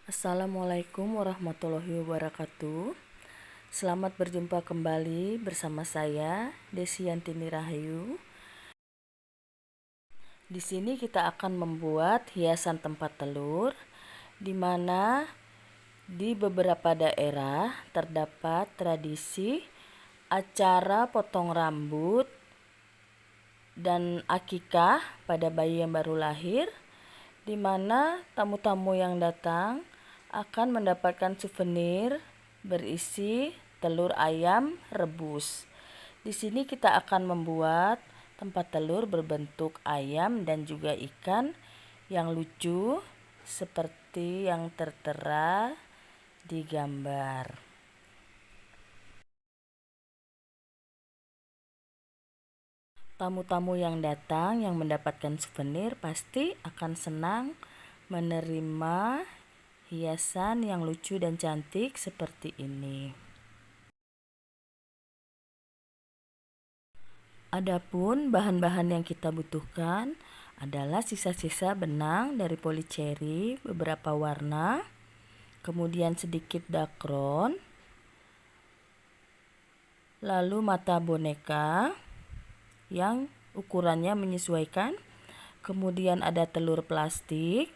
Assalamualaikum warahmatullahi wabarakatuh. Selamat berjumpa kembali bersama saya Desi Yantini Rahayu. Di sini kita akan membuat hiasan tempat telur, di mana di beberapa daerah terdapat tradisi acara potong rambut dan akikah pada bayi yang baru lahir, di mana tamu-tamu yang datang akan mendapatkan souvenir berisi telur ayam rebus. Di sini kita akan membuat tempat telur berbentuk ayam dan juga ikan yang lucu seperti yang tertera di gambar. Tamu-tamu yang datang yang mendapatkan souvenir pasti akan senang menerima hiasan yang lucu dan cantik seperti ini. Adapun bahan-bahan yang kita butuhkan adalah sisa-sisa benang dari polycherry beberapa warna, kemudian sedikit dakron, lalu mata boneka yang ukurannya menyesuaikan, kemudian ada telur plastik,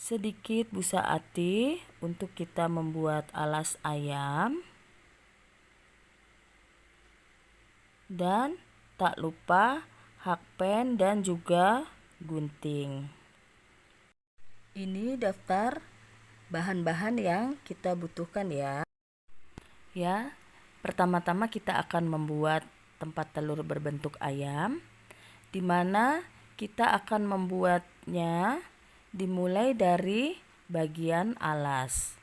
sedikit busa ati untuk kita membuat alas ayam, dan tak lupa hakpen dan juga gunting. Ini daftar bahan-bahan yang kita butuhkan ya. Pertama-tama kita akan membuat tempat telur berbentuk ayam, di mana kita akan membuatnya dimulai dari bagian alas.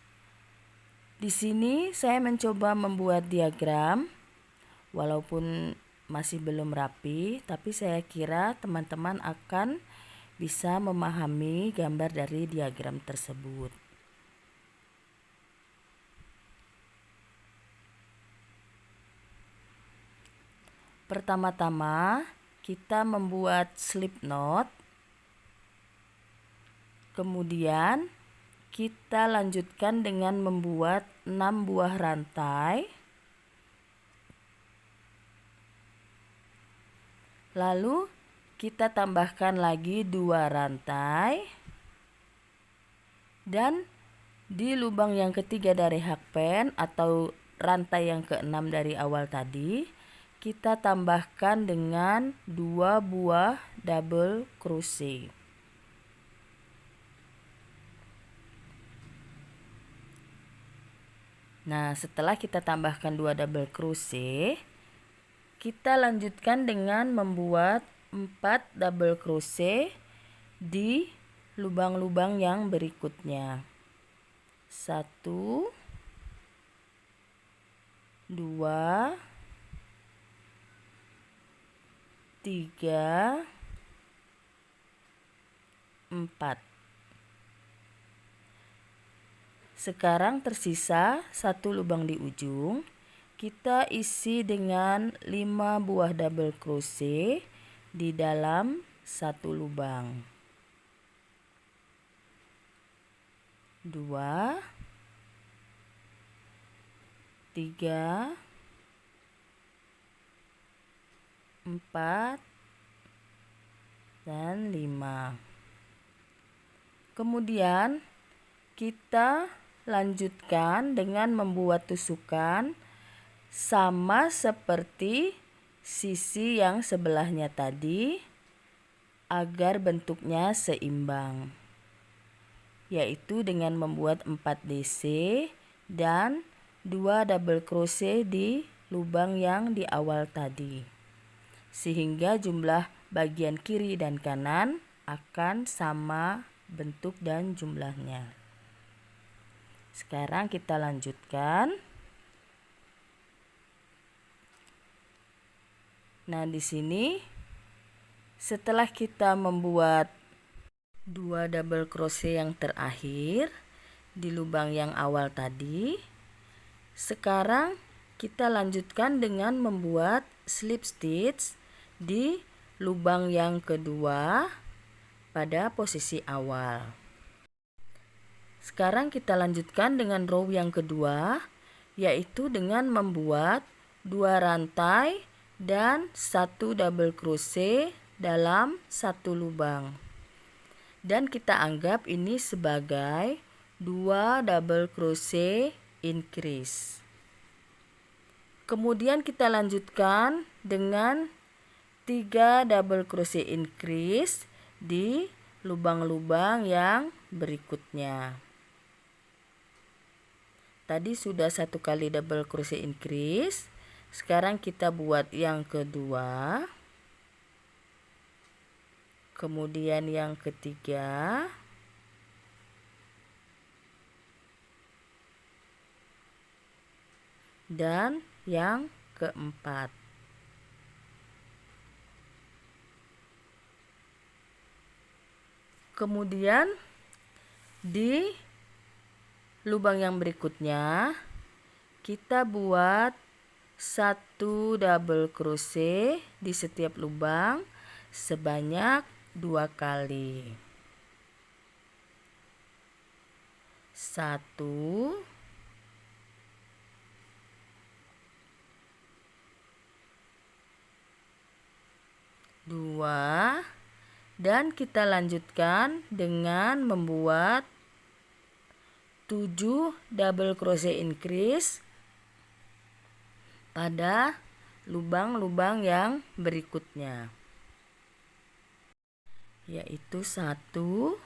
Di sini saya mencoba membuat diagram, walaupun masih belum rapi, tapi saya kira teman-teman akan bisa memahami gambar dari diagram tersebut. Pertama-tama kita membuat slip knot, kemudian kita lanjutkan dengan membuat 6 buah rantai, lalu kita tambahkan lagi 2 rantai, dan di lubang yang ketiga dari hakpen atau rantai yang keenam dari awal tadi, kita tambahkan dengan 2 buah double crochet. Nah, setelah kita tambahkan 2 double crochet, kita lanjutkan dengan membuat 4 double crochet di lubang-lubang yang berikutnya. 1, 2, 3, 4. Sekarang tersisa 1 lubang di ujung. Kita isi dengan 5 buah double crochet di dalam 1 lubang. 2, 3, 4, dan 5. Kemudian kita lanjutkan dengan membuat tusukan sama seperti sisi yang sebelahnya tadi agar bentuknya seimbang, yaitu dengan membuat 4 DC dan 2 double crochet di lubang yang di awal tadi, sehingga jumlah bagian kiri dan kanan akan sama bentuk dan jumlahnya. Sekarang kita lanjutkan. Nah, di sini setelah kita membuat 2 double crochet yang terakhir di lubang yang awal tadi, sekarang kita lanjutkan dengan membuat slip stitch di lubang yang kedua pada posisi awal. Sekarang kita lanjutkan dengan row yang kedua, yaitu dengan membuat 2 rantai dan 1 double crochet dalam 1 lubang. Dan kita anggap ini sebagai 2 double crochet increase. Kemudian kita lanjutkan dengan 3 double crochet increase di lubang-lubang yang berikutnya. Tadi sudah 1 kali double crochet increase. Sekarang kita buat yang kedua. Kemudian yang ketiga. Dan yang keempat. Kemudian di lubang yang berikutnya kita buat 1 double crochet di setiap lubang sebanyak 2 kali. 1, 2, dan kita lanjutkan dengan membuat 7 double crochet increase pada lubang-lubang yang berikutnya, yaitu 1,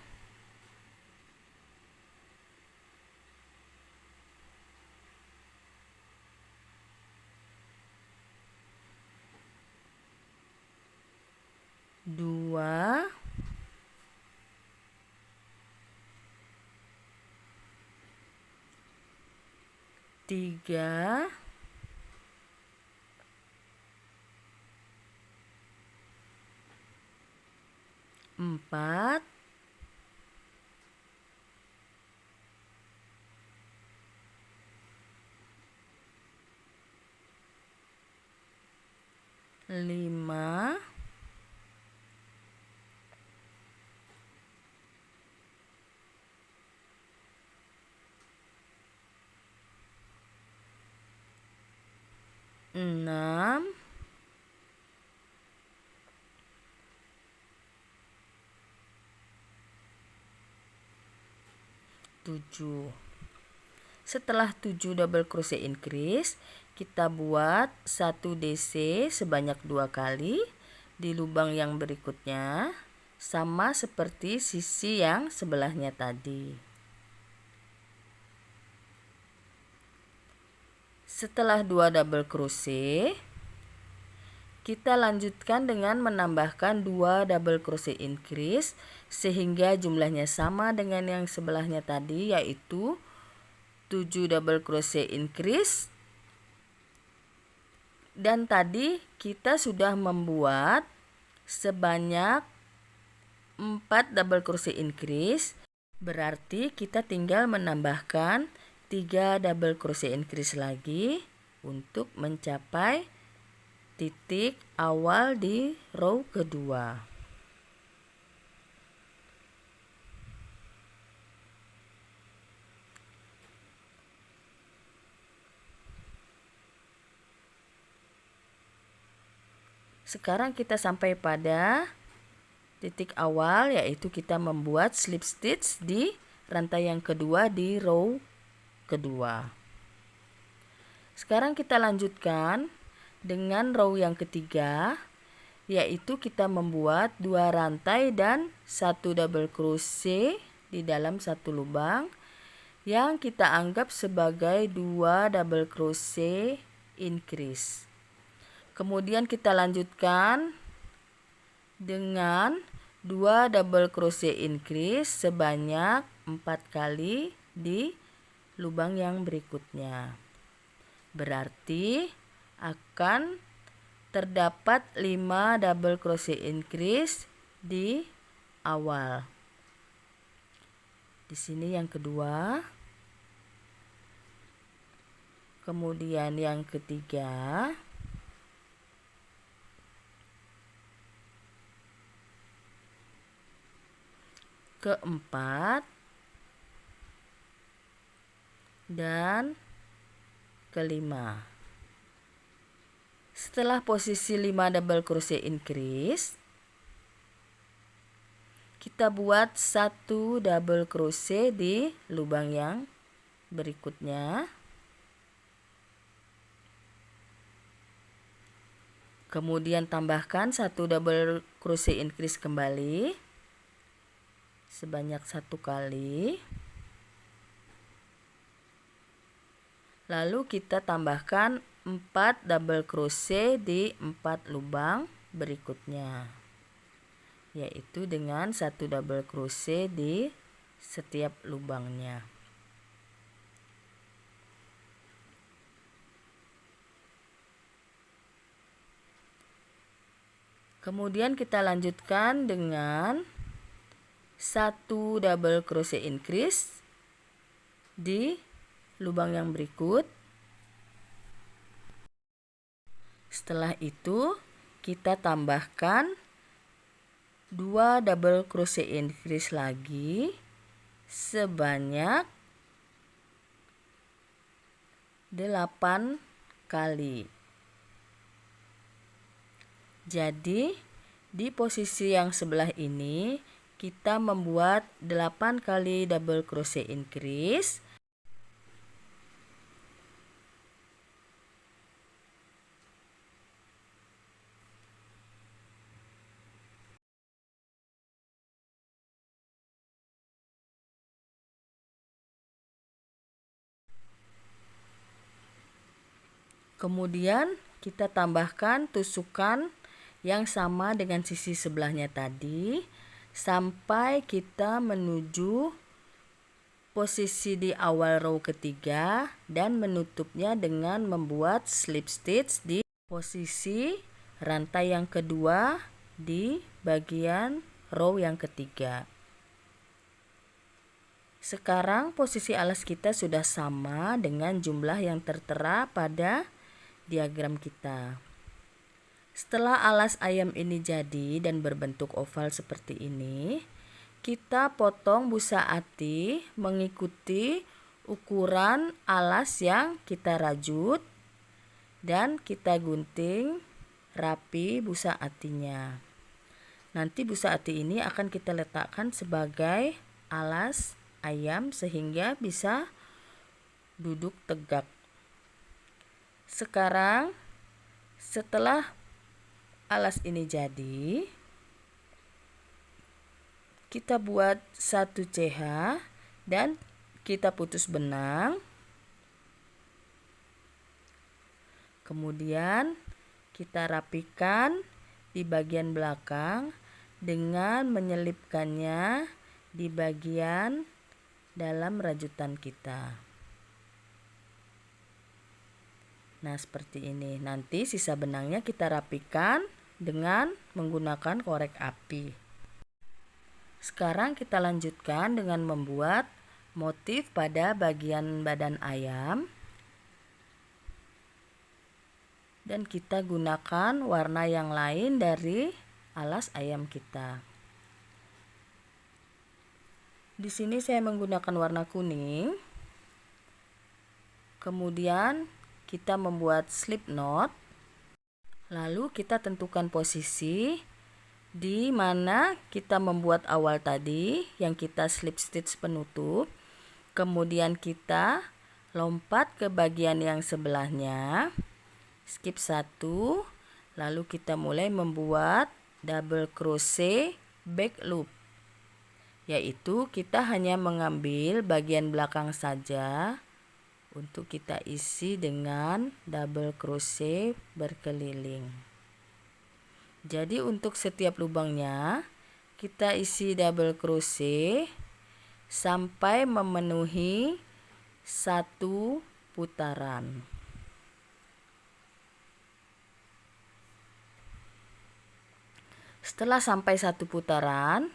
2, 3, 4, 5, 6, 7. Setelah 7 double crochet increase, kita buat 1 DC sebanyak 2 kali di lubang yang berikutnya, sama seperti sisi yang sebelahnya tadi. Setelah 2 double crochet, kita lanjutkan dengan menambahkan 2 double crochet increase sehingga jumlahnya sama dengan yang sebelahnya tadi, yaitu 7 double crochet increase. Dan tadi kita sudah membuat sebanyak 4 double crochet increase, berarti kita tinggal menambahkan 3 double crochet increase lagi untuk mencapai titik awal di row kedua. Sekarang kita sampai pada titik awal, yaitu kita membuat slip stitch di rantai yang kedua di row kedua. Sekarang kita lanjutkan dengan row yang ketiga, yaitu kita membuat 2 rantai dan 1 double crochet di dalam 1 lubang yang kita anggap sebagai 2 double crochet increase. Kemudian kita lanjutkan dengan 2 double crochet increase sebanyak 4 kali di lubang yang berikutnya. Berarti akan terdapat 5 double crochet increase di awal. Di sini yang kedua. Kemudian yang ketiga. keempat, dan kelima. Setelah posisi 5 double crochet increase, kita buat 1 double crochet di lubang yang berikutnya. Kemudian tambahkan 1 double crochet increase kembali sebanyak 1 kali. Lalu kita tambahkan 4 double crochet di 4 lubang berikutnya, yaitu dengan 1 double crochet di setiap lubangnya. Kemudian kita lanjutkan dengan 1 double crochet increase di lubang yang berikut. Setelah itu kita tambahkan 2 double crochet increase lagi sebanyak 8 kali. Jadi di posisi yang sebelah ini kita membuat 8 kali double crochet increase. Kemudian kita tambahkan tusukan yang sama dengan sisi sebelahnya tadi sampai kita menuju posisi di awal row ketiga dan menutupnya dengan membuat slip stitch di posisi rantai yang kedua di bagian row yang ketiga. Sekarang posisi alas kita sudah sama dengan jumlah yang tertera pada diagram kita. Setelah alas ayam ini jadi dan berbentuk oval seperti ini, kita potong busa ati mengikuti ukuran alas yang kita rajut dan kita gunting rapi busa atinya. Nanti busa ati ini akan kita letakkan sebagai alas ayam sehingga bisa duduk tegak. Sekarang setelah alas ini jadi, kita buat 1 CH dan kita putus benang. Kemudian kita rapikan di bagian belakang dengan menyelipkannya di bagian dalam rajutan kita. Nah, seperti ini. Nanti sisa benangnya kita rapikan dengan menggunakan korek api. Sekarang kita lanjutkan dengan membuat motif pada bagian badan ayam. Dan kita gunakan warna yang lain dari alas ayam kita. Di sini saya menggunakan warna kuning. Kemudian kita membuat slip knot. Lalu kita tentukan posisi di mana kita membuat awal tadi yang kita slip stitch penutup. Kemudian kita lompat ke bagian yang sebelahnya. Skip 1. Lalu kita mulai membuat double crochet back loop. Yaitu kita hanya mengambil bagian belakang saja untuk kita isi dengan double crochet berkeliling. Jadi untuk setiap lubangnya kita isi double crochet sampai memenuhi 1 putaran. Setelah sampai 1 putaran,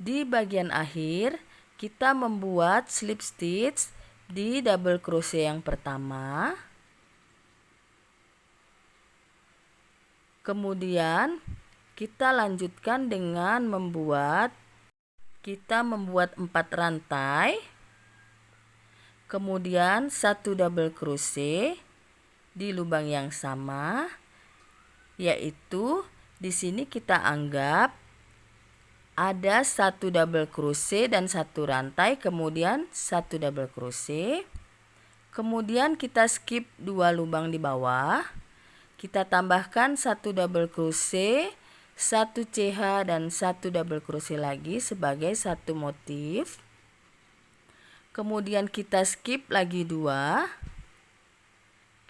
di bagian akhir kita membuat slip stitch di double crochet yang pertama. Kemudian kita lanjutkan dengan membuat kita membuat 4 rantai, kemudian 1 double crochet di lubang yang sama, yaitu di sini kita anggap ada 1 double crochet dan 1 rantai, kemudian 1 double crochet. Kemudian kita skip 2 lubang di bawah. Kita tambahkan 1 double crochet, 1 CH dan 1 double crochet lagi sebagai satu motif. Kemudian kita skip lagi 2.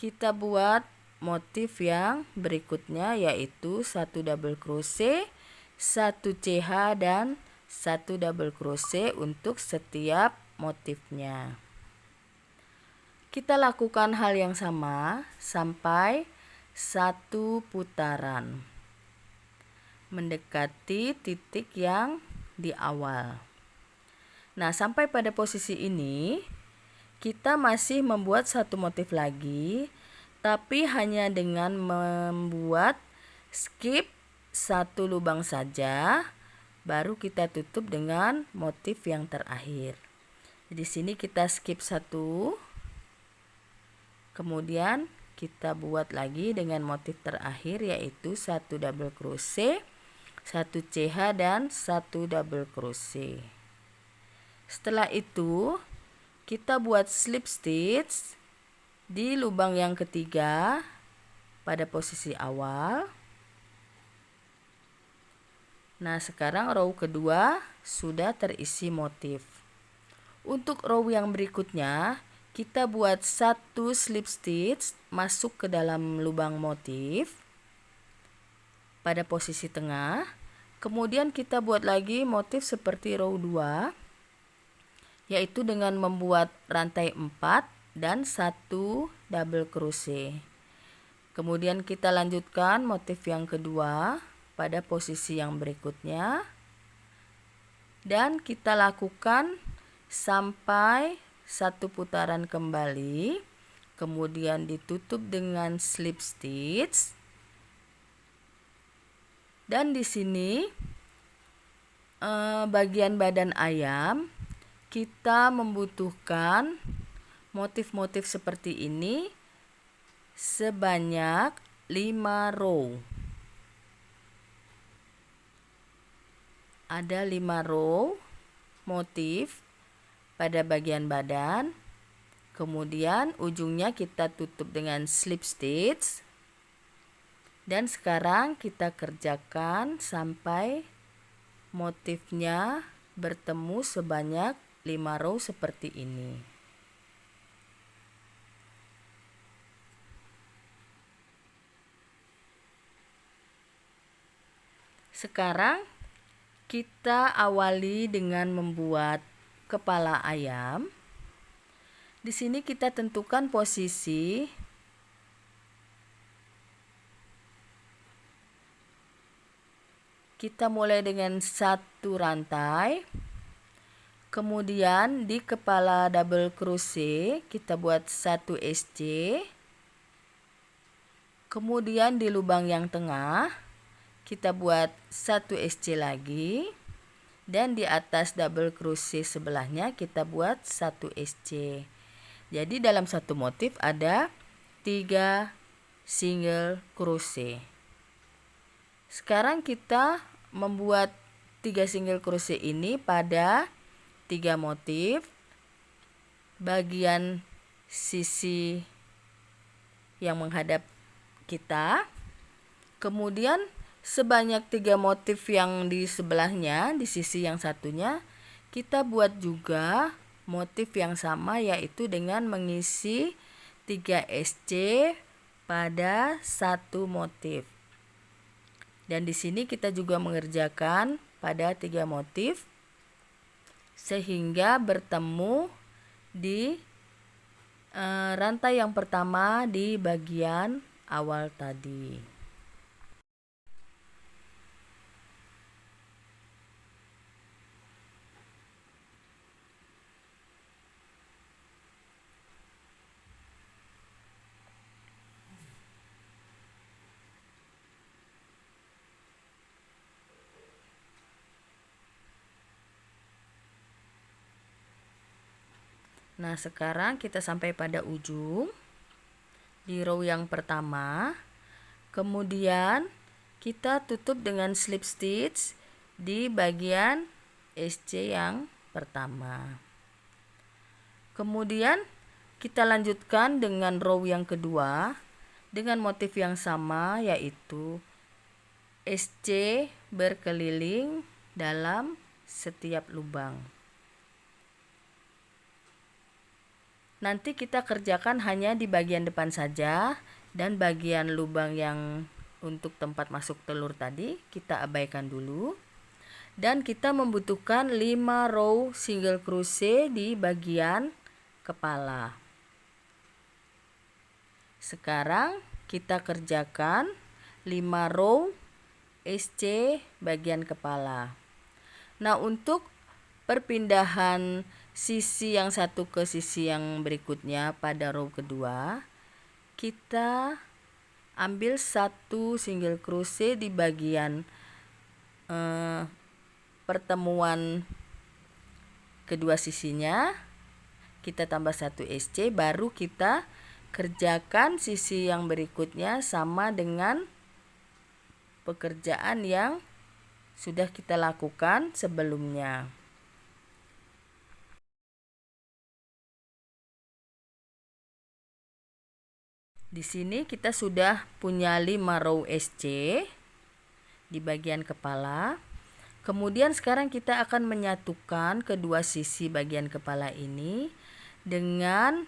Kita buat motif yang berikutnya, yaitu 1 double crochet, 1 CH dan 1 double crochet untuk setiap motifnya. Kita lakukan hal yang sama sampai 1 putaran, mendekati titik yang di awal. Nah, sampai pada posisi ini kita masih membuat satu motif lagi, tapi hanya dengan membuat skip 1 lubang saja, baru kita tutup dengan motif yang terakhir. Di sini kita skip 1, kemudian kita buat lagi dengan motif terakhir, yaitu 1 double crochet, 1 CH dan 1 double crochet. Setelah itu kita buat slip stitch di lubang yang ketiga pada posisi awal. Nah, sekarang row kedua sudah terisi motif. Untuk row yang berikutnya kita buat 1 slip stitch masuk ke dalam lubang motif pada posisi tengah. Kemudian kita buat lagi motif seperti row 2, yaitu dengan membuat rantai 4 dan 1 double crochet. Kemudian kita lanjutkan motif yang kedua pada posisi yang berikutnya, dan kita lakukan sampai 1 putaran kembali, kemudian ditutup dengan slip stitch. Dan di sini bagian badan ayam kita membutuhkan motif-motif seperti ini sebanyak 5 row. Ada 5 row motif pada bagian badan. Kemudian ujungnya kita tutup dengan slip stitch. Dan sekarang kita kerjakan sampai motifnya bertemu sebanyak 5 row seperti ini. Sekarang kita awali dengan membuat kepala ayam. Di sini kita tentukan posisi. Kita mulai dengan 1 rantai. Kemudian di kepala double crochet kita buat 1 SC. Kemudian di lubang yang tengah kita buat 1 SC lagi. Dan di atas double crochet sebelahnya kita buat 1 SC. Jadi dalam satu motif ada 3 single crochet. Sekarang kita membuat 3 single crochet ini pada 3 motif bagian sisi yang menghadap kita. Kemudian sebanyak 3 motif yang di sebelahnya, di sisi yang satunya, kita buat juga motif yang sama, yaitu dengan mengisi 3 SC pada satu motif. Dan di sini kita juga mengerjakan pada 3 motif sehingga bertemu di rantai yang pertama di bagian awal tadi. Nah, sekarang kita sampai pada ujung di row yang pertama. Kemudian kita tutup dengan slip stitch di bagian SC yang pertama. Kemudian kita lanjutkan dengan row yang kedua dengan motif yang sama, yaitu SC berkeliling dalam setiap lubang. Nanti kita kerjakan hanya di bagian depan saja, dan bagian lubang yang untuk tempat masuk telur tadi kita abaikan dulu. Dan kita membutuhkan 5 row single crochet di bagian kepala. Sekarang kita kerjakan 5 row SC bagian kepala. Nah, untuk perpindahan sisi yang satu ke sisi yang berikutnya pada row kedua, kita ambil 1 single crochet di bagian pertemuan kedua sisinya, kita tambah 1 SC, baru kita kerjakan sisi yang berikutnya sama dengan pekerjaan yang sudah kita lakukan sebelumnya. Di sini kita sudah punya 5 row SC di bagian kepala. Kemudian sekarang kita akan menyatukan kedua sisi bagian kepala ini dengan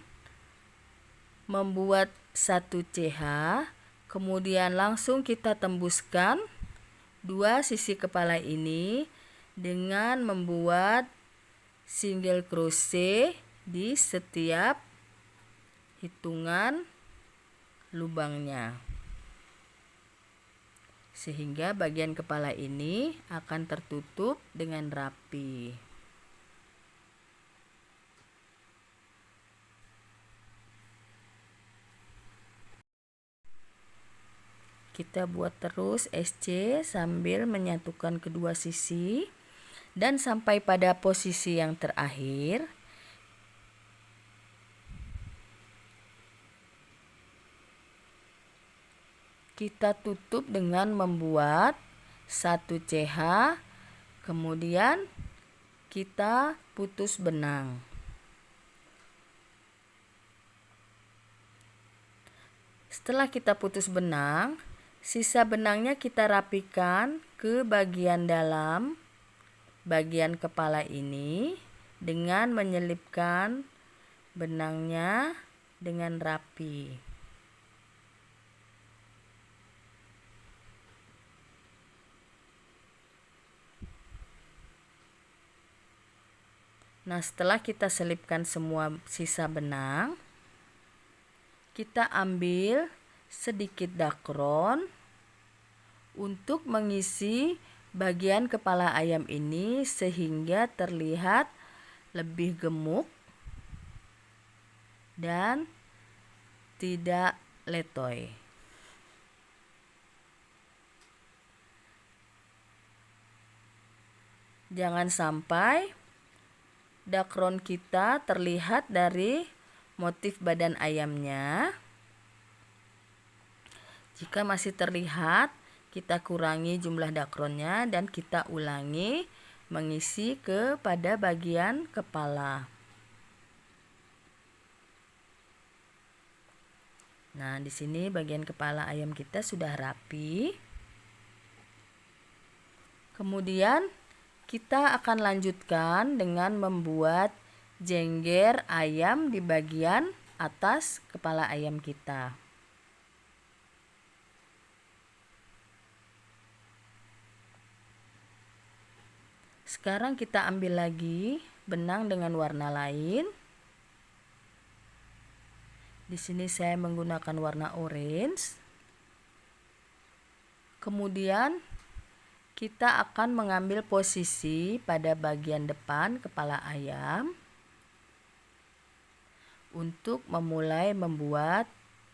membuat 1 CH. Kemudian langsung kita tembuskan dua sisi kepala ini dengan membuat single crochet di setiap hitungan lubangnya, sehingga bagian kepala ini akan tertutup dengan rapi. Kita buat terus SC sambil menyatukan kedua sisi, dan sampai pada posisi yang terakhir kita tutup dengan membuat 1 CH, kemudian kita putus benang. Setelah kita putus benang, sisa benangnya kita rapikan ke bagian dalam bagian kepala ini dengan menyelipkan benangnya dengan rapi. Nah, setelah kita selipkan semua sisa benang, kita ambil sedikit dakron untuk mengisi bagian kepala ayam ini sehingga terlihat lebih gemuk dan tidak letoy. Jangan sampai dakron kita terlihat dari motif badan ayamnya. Jika masih terlihat, kita kurangi jumlah dakronnya dan kita ulangi mengisi kepada bagian kepala. Nah, di sini bagian kepala ayam kita sudah rapi. Kemudian kita akan lanjutkan dengan membuat jengger ayam di bagian atas kepala ayam kita. Sekarang kita ambil lagi benang dengan warna lain. Di sini saya menggunakan warna orange. Kemudian kita akan mengambil posisi pada bagian depan kepala ayam untuk memulai membuat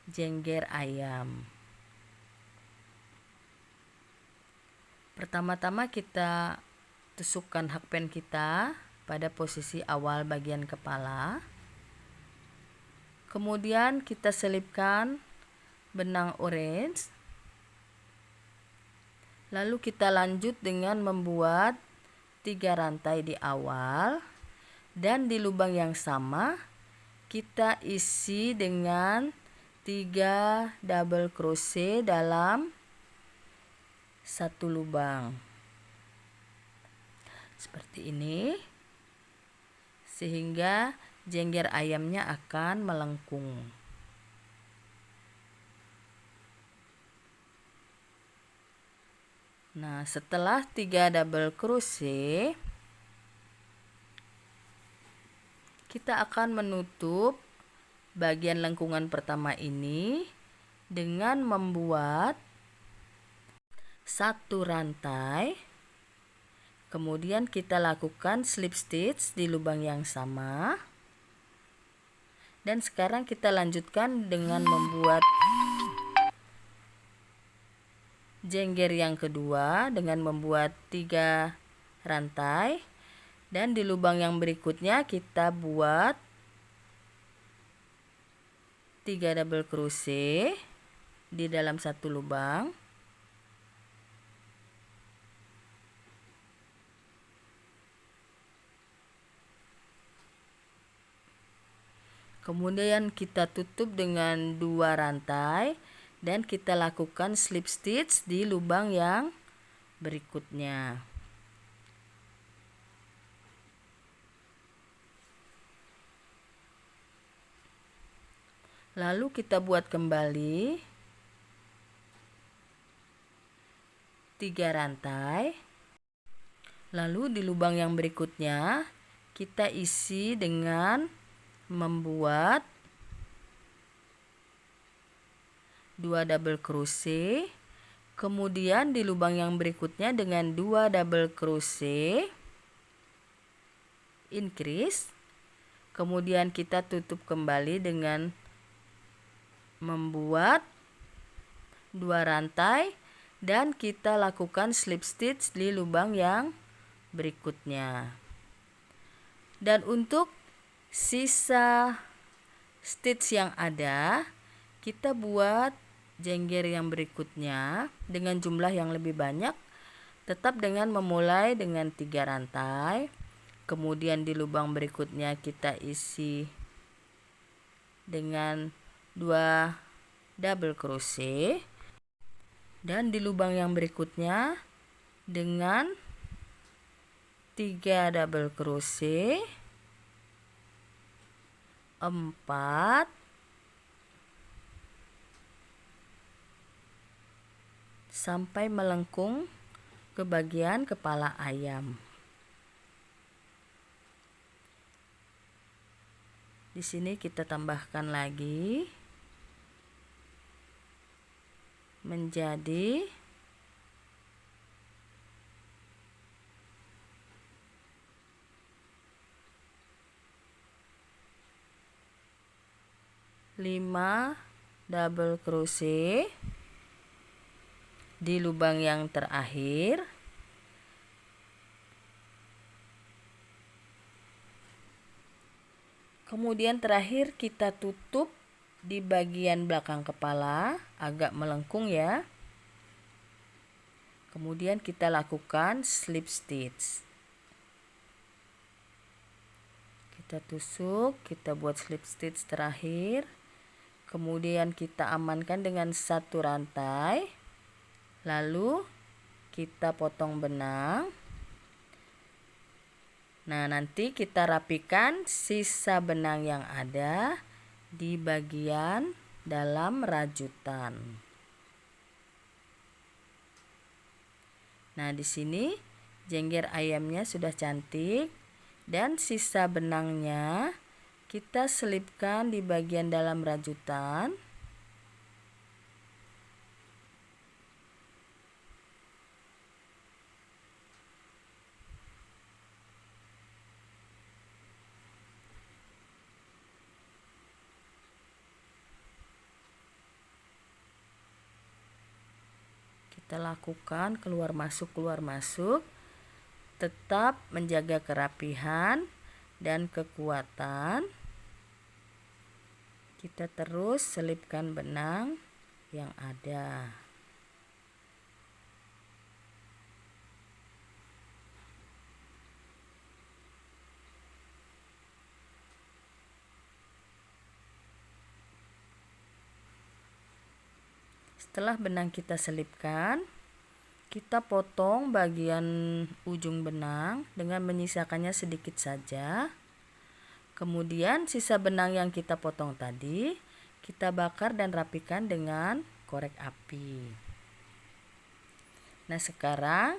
jengger ayam. Pertama-tama kita tusukkan hakpen kita pada posisi awal bagian kepala. Kemudian kita selipkan benang orange. Lalu kita lanjut dengan membuat 3 rantai di awal, dan di lubang yang sama kita isi dengan 3 double crochet dalam satu lubang seperti ini, sehingga jengger ayamnya akan melengkung. Nah, setelah 3 double crochet, kita akan menutup bagian lengkungan pertama ini dengan membuat 1 rantai. Kemudian kita lakukan slip stitch di lubang yang sama. Dan sekarang kita lanjutkan dengan membuat jengger yang kedua dengan membuat 3 rantai, dan di lubang yang berikutnya kita buat 3 double crochet di dalam satu lubang. Kemudian kita tutup dengan 2 rantai dan kita lakukan slip stitch di lubang yang berikutnya. Lalu kita buat kembali 3 rantai. Lalu di lubang yang berikutnya kita isi dengan membuat 2 double crochet, kemudian di lubang yang berikutnya dengan 2 double crochet increase, kemudian kita tutup kembali dengan membuat 2 rantai dan kita lakukan slip stitch di lubang yang berikutnya. Dan untuk sisa stitch yang ada, kita buat jengger yang berikutnya dengan jumlah yang lebih banyak, tetap dengan memulai dengan 3 rantai. Kemudian di lubang berikutnya kita isi dengan 2 double crochet, dan di lubang yang berikutnya dengan 3 double crochet, 4, sampai melengkung ke bagian kepala ayam. Di sini kita tambahkan lagi menjadi 5 double crochet di lubang yang terakhir. Kemudian terakhir kita tutup di bagian belakang kepala, agak melengkung ya. Kemudian kita lakukan slip stitch. Kita tusuk, kita buat slip stitch terakhir. Kemudian kita amankan dengan 1 rantai. Lalu kita potong benang. Nah, nanti kita rapikan sisa benang yang ada di bagian dalam rajutan. Nah, di sini jengger ayamnya sudah cantik, dan sisa benangnya kita selipkan di bagian dalam rajutan. Kita lakukan keluar masuk, tetap menjaga kerapihan dan kekuatan. Kita terus selipkan benang yang ada. Setelah benang kita selipkan, kita potong bagian ujung benang dengan menyisakannya sedikit saja. Kemudian sisa benang yang kita potong tadi, kita bakar dan rapikan dengan korek api. Nah, sekarang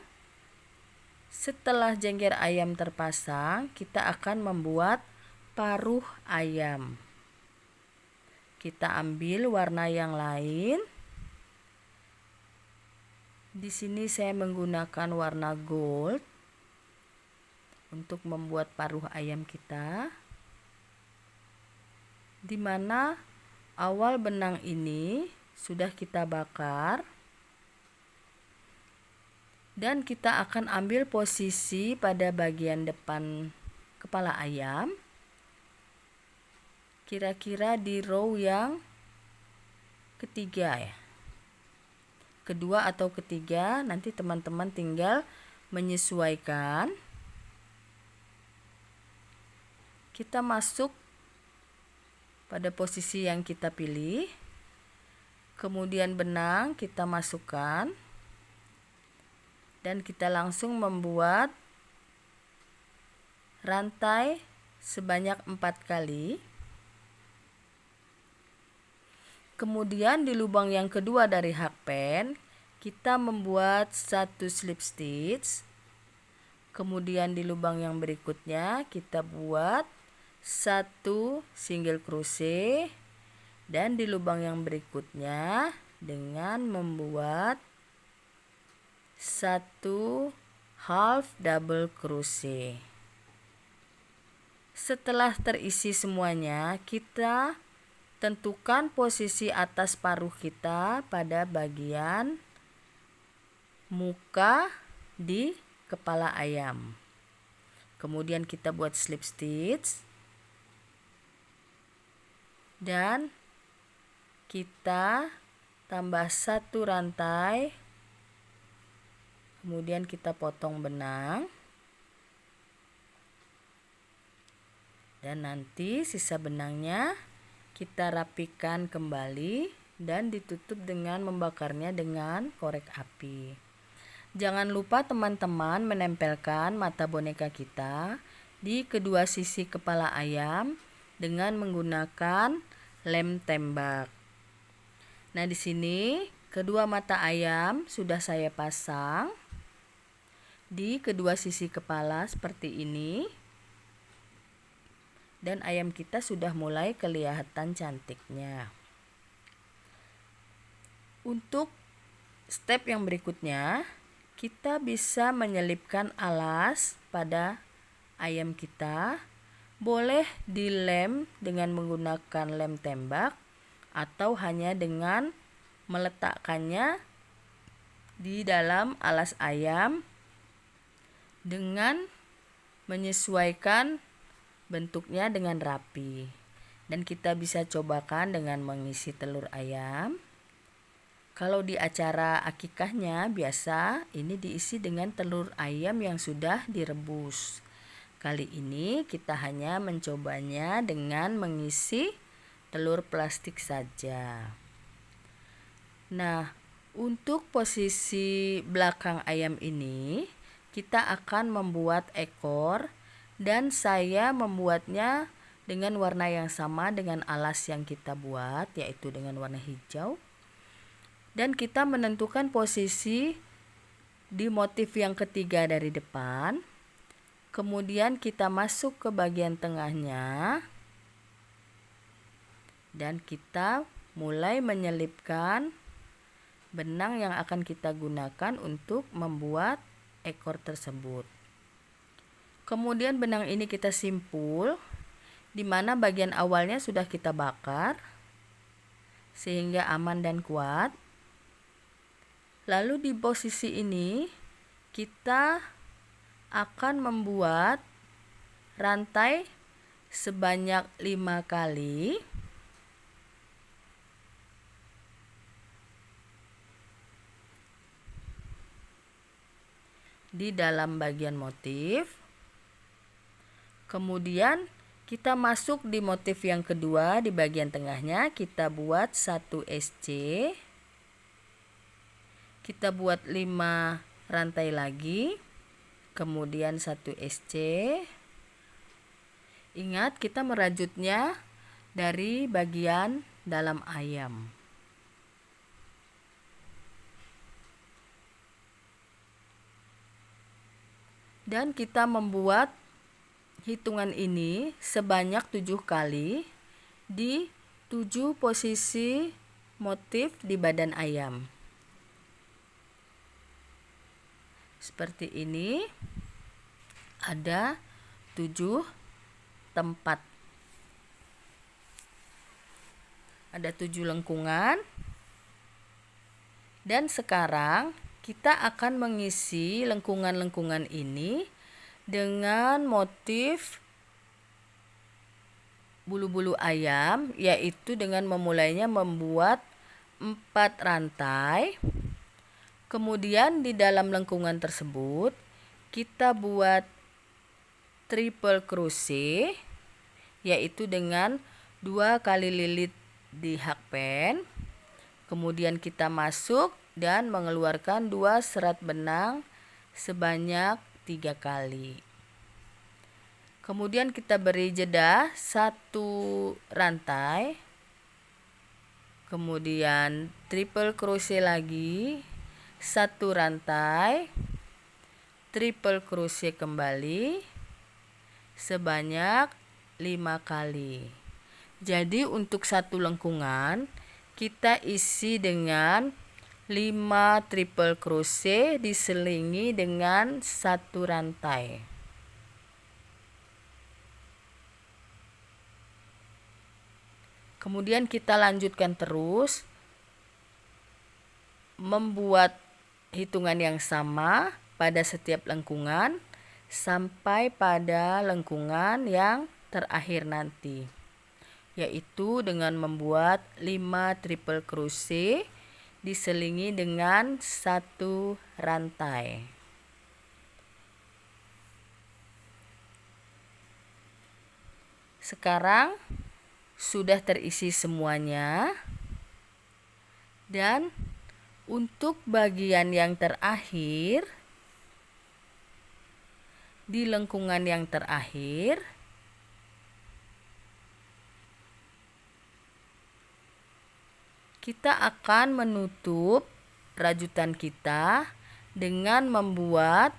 setelah jengger ayam terpasang, kita akan membuat paruh ayam. Kita ambil warna yang lain. Di sini saya menggunakan warna gold untuk membuat paruh ayam kita, di mana awal benang ini sudah kita bakar, dan kita akan ambil posisi pada bagian depan kepala ayam, kira-kira di row yang ketiga ya. Kedua atau ketiga, nanti teman-teman tinggal menyesuaikan. Kita masuk pada posisi yang kita pilih. Kemudian benang kita masukkan. Dan kita langsung membuat rantai sebanyak 4 kali. Kemudian di lubang yang kedua dari hakpen, kita membuat 1 slip stitch. Kemudian di lubang yang berikutnya kita buat 1 single crochet, dan di lubang yang berikutnya dengan membuat 1 half double crochet. Setelah terisi semuanya, kita tentukan posisi atas paruh kita pada bagian muka di kepala ayam. Kemudian kita buat slip stitch dan kita tambah 1 rantai. Kemudian kita potong benang. Dan nanti sisa benangnya kita rapikan kembali dan ditutup dengan membakarnya dengan korek api. Jangan lupa teman-teman menempelkan mata boneka kita di kedua sisi kepala ayam dengan menggunakan lem tembak. Nah, di sini kedua mata ayam sudah saya pasang di kedua sisi kepala seperti ini. Dan ayam kita sudah mulai kelihatan cantiknya. Untuk step yang berikutnya, kita bisa menyelipkan alas pada ayam kita. Boleh dilem dengan menggunakan lem tembak atau hanya dengan meletakkannya di dalam alas ayam dengan menyesuaikan bentuknya dengan rapi. Dan kita bisa cobakan dengan mengisi telur ayam. Kalau di acara akikahnya biasa ini diisi dengan telur ayam yang sudah direbus. Kali ini kita hanya mencobanya dengan mengisi telur plastik saja. Nah, untuk posisi belakang ayam ini kita akan membuat ekor. Dan saya membuatnya dengan warna yang sama dengan alas yang kita buat, yaitu dengan warna hijau. Dan kita menentukan posisi di motif yang ketiga dari depan. Kemudian kita masuk ke bagian tengahnya. Dan kita mulai menyelipkan benang yang akan kita gunakan untuk membuat ekor tersebut. Kemudian benang ini kita simpul, di mana bagian awalnya sudah kita bakar sehingga aman dan kuat. Lalu di posisi ini kita akan membuat rantai sebanyak 5 kali. di dalam bagian motif. Kemudian kita masuk di motif yang kedua, di bagian tengahnya kita buat 1 SC. Kita buat 5 rantai lagi, kemudian 1 SC. Ingat, kita merajutnya dari bagian dalam ayam. Dan kita membuat hitungan ini sebanyak 7 kali di 7 posisi motif di badan ayam. Seperti ini, ada 7 tempat. Ada 7 lengkungan. Dan sekarang kita akan mengisi lengkungan-lengkungan ini dengan motif bulu-bulu ayam, yaitu dengan memulainya membuat 4 rantai. Kemudian di dalam lengkungan tersebut kita buat triple crochet, yaitu dengan 2 kali lilit di hakpen. Kemudian kita masuk dan mengeluarkan 2 serat benang sebanyak 3 kali. Kemudian kita beri jeda 1 rantai. Kemudian triple crochet lagi, 1 rantai, triple crochet kembali sebanyak 5 kali. Jadi untuk satu lengkungan kita isi dengan 5 triple crochet diselingi dengan 1 rantai. Kemudian kita lanjutkan terus membuat hitungan yang sama pada setiap lengkungan sampai pada lengkungan yang terakhir nanti, yaitu dengan membuat 5 triple crochet diselingi dengan 1 rantai. Sekarang sudah terisi semuanya, dan untuk bagian yang terakhir, di lengkungan yang terakhir kita akan menutup rajutan kita dengan membuat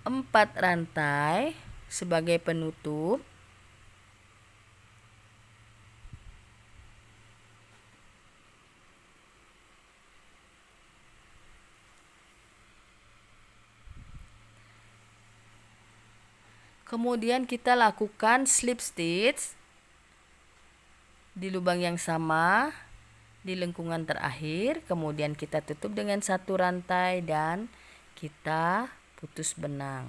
4 rantai sebagai penutup. Kemudian kita lakukan slip stitch di lubang yang sama di lengkungan terakhir. Kemudian kita tutup dengan 1 rantai dan kita putus benang.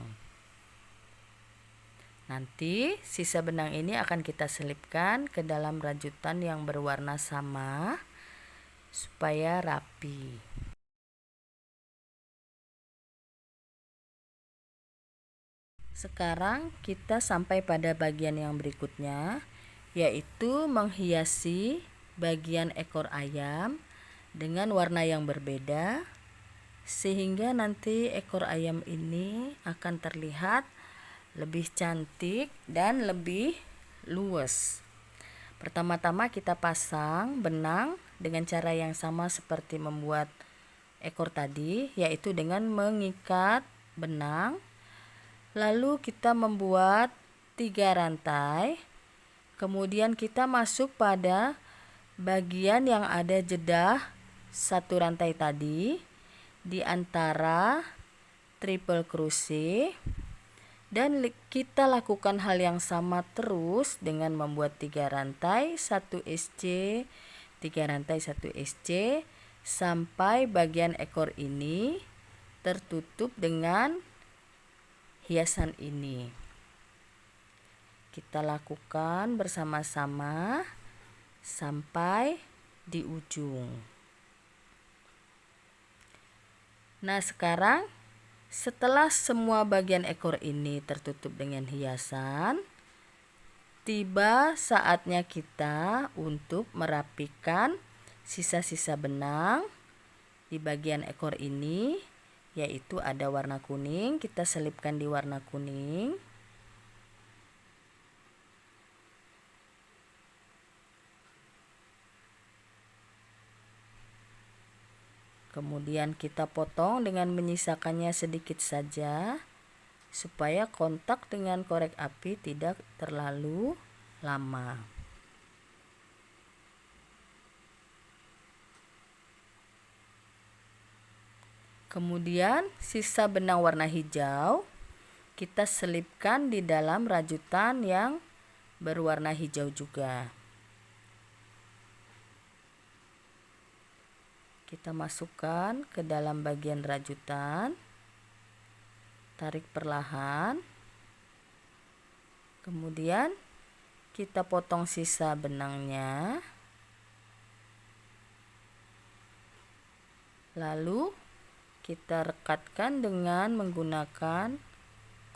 Nanti sisa benang ini akan kita selipkan ke dalam rajutan yang berwarna sama supaya rapi. Sekarang kita sampai pada bagian yang berikutnya, yaitu menghiasi bagian ekor ayam dengan warna yang berbeda, sehingga nanti ekor ayam ini akan terlihat lebih cantik dan lebih luas. Pertama-tama kita pasang benang dengan cara yang sama seperti membuat ekor tadi, yaitu dengan mengikat benang. Lalu kita membuat 3 rantai. Kemudian kita masuk pada bagian yang ada jeda 1 rantai tadi di antara triple crochet, dan kita lakukan hal yang sama terus dengan membuat 3 rantai 1 SC, 3 rantai 1 SC sampai bagian ekor ini tertutup dengan hiasan ini. Kita lakukan bersama-sama sampai di ujung. Nah, sekarang Setelah semua bagian ekor ini tertutup dengan hiasan, tiba saatnya kita untuk merapikan sisa-sisa benang di bagian ekor ini, yaitu ada warna kuning. Kita selipkan di warna kuning. Kemudian kita potong dengan menyisakannya sedikit saja supaya kontak dengan korek api tidak terlalu lama. Kemudian sisa benang warna hijau kita selipkan di dalam rajutan yang berwarna hijau juga. Kita masukkan ke dalam bagian rajutan, tarik perlahan, kemudian kita potong sisa benangnya, lalu kita rekatkan dengan menggunakan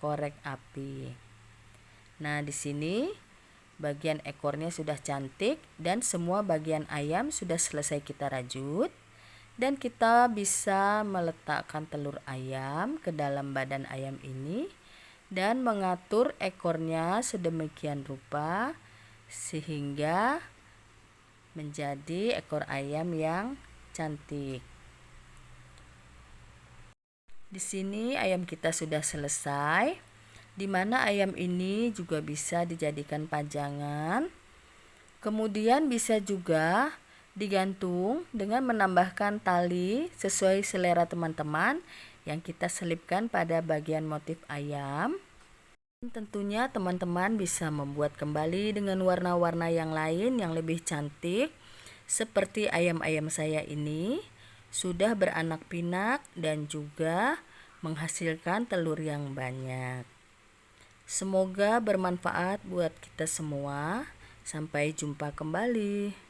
korek api. Nah, di sini bagian ekornya sudah cantik dan semua bagian ayam sudah selesai kita rajut. Dan kita bisa meletakkan telur ayam ke dalam badan ayam ini dan mengatur ekornya sedemikian rupa sehingga menjadi ekor ayam yang cantik. Di sini ayam kita sudah selesai, di mana ayam ini juga bisa dijadikan pajangan. Kemudian bisa juga digantung dengan menambahkan tali sesuai selera teman-teman yang kita selipkan pada bagian motif ayam. Tentunya teman-teman bisa membuat kembali dengan warna-warna yang lain yang lebih cantik, seperti ayam-ayam saya ini sudah beranak pinak dan juga menghasilkan telur yang banyak. Semoga bermanfaat buat kita semua. Sampai jumpa kembali.